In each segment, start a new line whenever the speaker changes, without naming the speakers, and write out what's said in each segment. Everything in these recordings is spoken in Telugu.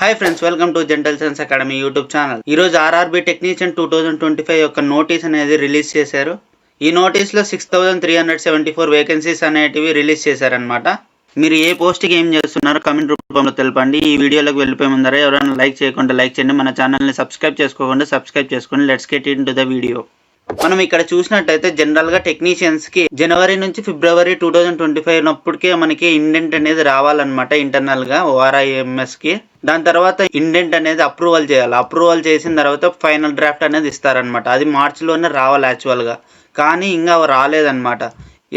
Hi friends, welcome to gentle science academy YouTube channel. ఈరోజు ఆర్ఆర్బీ టెక్నీషియన్ 2025 యొక్క నోటీస్ అనేది రిలీజ్ చేశారు. ఈ నోటీస్లో 6374 వేకెన్సీస్ అనేటివి రిలీజ్ చేశారనమాట. మీరు ఏ పోస్ట్కి ఏం చేస్తున్నారో కమెంట్ రూపంలో తెలపండి. ఈ వీడియోలోకి వెళ్ళిపోయే ముందర ఎవరైనా లైక్ చేయకుండా లైక్ చేయండి, మన ఛానల్ని సబ్స్క్రైబ్ చేసుకోకుండా సబ్స్క్రైబ్ చేసుకోండి. Let's get in to the video. మనం ఇక్కడ చూసినట్టయితే జనరల్గా టెక్నీషియన్స్కి జనవరి నుంచి ఫిబ్రవరి 2025 ఉన్నప్పటికే మనకి ఇండెంట్ అనేది రావాలన్నమాట. ఇంటర్నల్గా ORIMSకి దాని తర్వాత ఇండెంట్ అనేది అప్రూవల్ చేయాలి. అప్రూవల్ చేసిన తర్వాత ఫైనల్ డ్రాఫ్ట్ అనేది ఇస్తారనమాట. అది మార్చిలోనే రావాలి యాక్చువల్గా, కానీ ఇంకా రాలేదన్నమాట.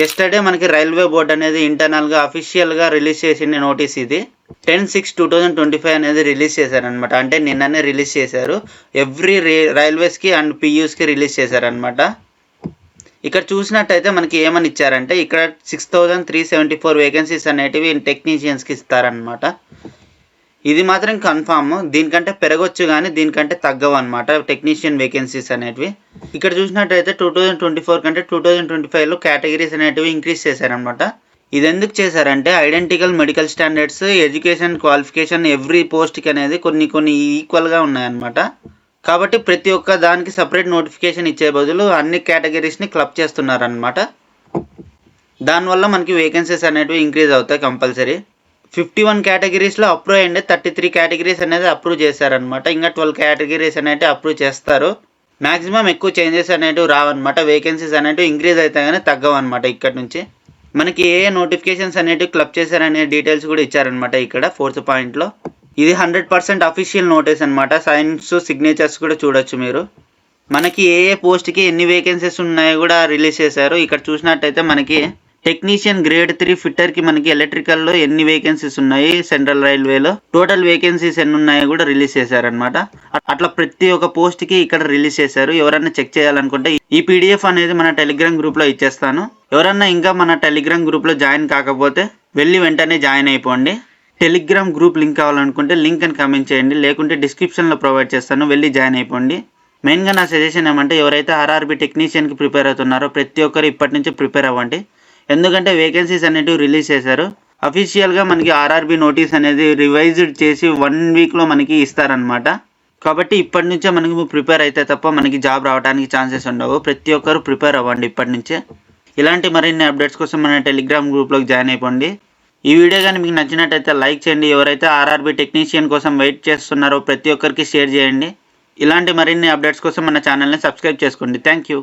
ఎస్టర్డే మనకి రైల్వే బోర్డ్ అనేది ఇంటర్నల్గా అఫీషియల్గా రిలీజ్ చేసిన నోటీస్ ఇది 10/6/2025 అనేది రిలీజ్ చేశారనమాట. అంటే నిన్ననే రిలీజ్ చేశారు. ఎవ్రీ రైల్వేస్కి అండ్ PUస్కి రిలీజ్ చేశారనమాట. ఇక్కడ చూసినట్టయితే మనకి ఏమని ఇచ్చారంటే ఇక్కడ 6374 వేకెన్సీస్ అనేటివి టెక్నీషియన్స్కి ఇస్తారనమాట. ఇది మాత్రం కన్ఫామ్. దీనికంటే పెరగొచ్చు కానీ దీనికంటే తగ్గవు అనమాట టెక్నీషియన్ వేకెన్సీస్ అనేటివి. ఇక్కడ చూసినట్టయితే 2024 కంటే 2025లో కేటగిరీస్ అనేటివి ఇంక్రీజ్ చేశారనమాట. ఇది ఎందుకు చేశారంటే identical medical standards, education qualification every పోస్ట్కి అనేది కొన్ని ఈక్వల్గా ఉన్నాయన్నమాట. కాబట్టి ప్రతి ఒక్క దానికి సపరేట్ నోటిఫికేషన్ ఇచ్చే బదులు అన్ని కేటగిరీస్ని క్లబ్ చేస్తున్నారనమాట. దానివల్ల మనకి వేకెన్సీస్ అనేటివి ఇంక్రీజ్ అవుతాయి కంపల్సరీ. 51 కేటగిరీస్లో అప్రూవ్ అయ్యింది, 33 కేటగిరీస్ అనేది అప్రూవ్ చేశారనమాట. ఇంకా 12 కేటగిరీస్ అనేవి అప్రూవ్ చేస్తారు. మ్యాక్సిమం ఎక్కువ చేంజెస్ అనేటివి రావన్నమాట. వేకెన్సీస్ అనేటివి ఇంక్రీజ్ అవుతాయి కానీ తగ్గవు అనమాట. ఇక్కడ నుంచి మనకి ఏ నోటిఫికేషన్స్ అనేటివి క్లబ్ చేశారనే డీటెయిల్స్ కూడా ఇచ్చారనమాట. ఇక్కడ 4th పాయింట్లో ఇది 100% అఫీషియల్ నోటీస్ అనమాట. సైన్స్ సిగ్నేచర్స్ కూడా చూడొచ్చు మీరు. మనకి ఏ పోస్ట్కి ఎన్ని వేకెన్సీస్ ఉన్నాయో కూడా రిలీజ్ చేశారు. ఇక్కడ చూసినట్టయితే మనకి టెక్నీషియన్ గ్రేడ్ 3 ఫిట్టర్కి మనకి ఎలక్ట్రికల్లో ఎన్ని వేకెన్సీస్ ఉన్నాయి, సెంట్రల్ రైల్వేలో టోటల్ వేకెన్సీస్ ఎన్ని ఉన్నాయో కూడా రిలీజ్ చేశారనమాట. అట్లా ప్రతి ఒక్క పోస్ట్కి ఇక్కడ రిలీజ్ చేశారు. ఎవరన్నా చెక్ చేయాలనుకుంటే ఈ PDF అనేది మన టెలిగ్రామ్ గ్రూప్లో ఇచ్చేస్తాను. ఎవరన్నా ఇంకా మన టెలిగ్రామ్ గ్రూప్లో జాయిన్ కాకపోతే వెళ్ళి వెంటనే జాయిన్ అయిపోండి. టెలిగ్రామ్ గ్రూప్ లింక్ కావాలనుకుంటే లింక్ అని కామెంట్ చేయండి, లేకుంటే డిస్క్రిప్షన్లో ప్రొవైడ్ చేస్తాను, వెళ్ళి జాయిన్ అయిపోండి. మెయిన్గా నా సజెషన్ ఏమంటే ఎవరైతే RRB టెక్నీషియన్కి ప్రిపేర్ అవుతున్నారో ప్రతి ఒక్కరు ఇప్పటి నుంచి ప్రిపేర్ అవ్వండి. ఎందుకంటే వేకెన్సీస్ అనేటివి రిలీజ్ చేశారు. అఫీషియల్గా మనకి RRB నోటీస్ అనేది రివైజ్డ్ చేసి 1 వీక్లో మనకి ఇస్తారనమాట. కాబట్టి ఇప్పటి నుంచే మనకి ప్రిపేర్ అయితే తప్ప మనకి జాబ్ రావడానికి ఛాన్సెస్ ఉండవు. ప్రతి ఒక్కరు ప్రిపేర్ అవ్వండి ఇప్పటి నుంచే. ఇలాంటి మరిన్ని అప్డేట్స్ కోసం మన టెలిగ్రామ్ గ్రూప్లోకి జాయిన్ అయిపోండి. ఈ వీడియో కానీ మీకు నచ్చినట్టయితే లైక్ చేయండి. ఎవరైతే RRB టెక్నీషియన్ కోసం వెయిట్ చేస్తున్నారో ప్రతి ఒక్కరికి షేర్ చేయండి. ఇలాంటి మరిన్ని అప్డేట్స్ కోసం మన ఛానల్ని సబ్స్క్రైబ్ చేసుకోండి. Thank you.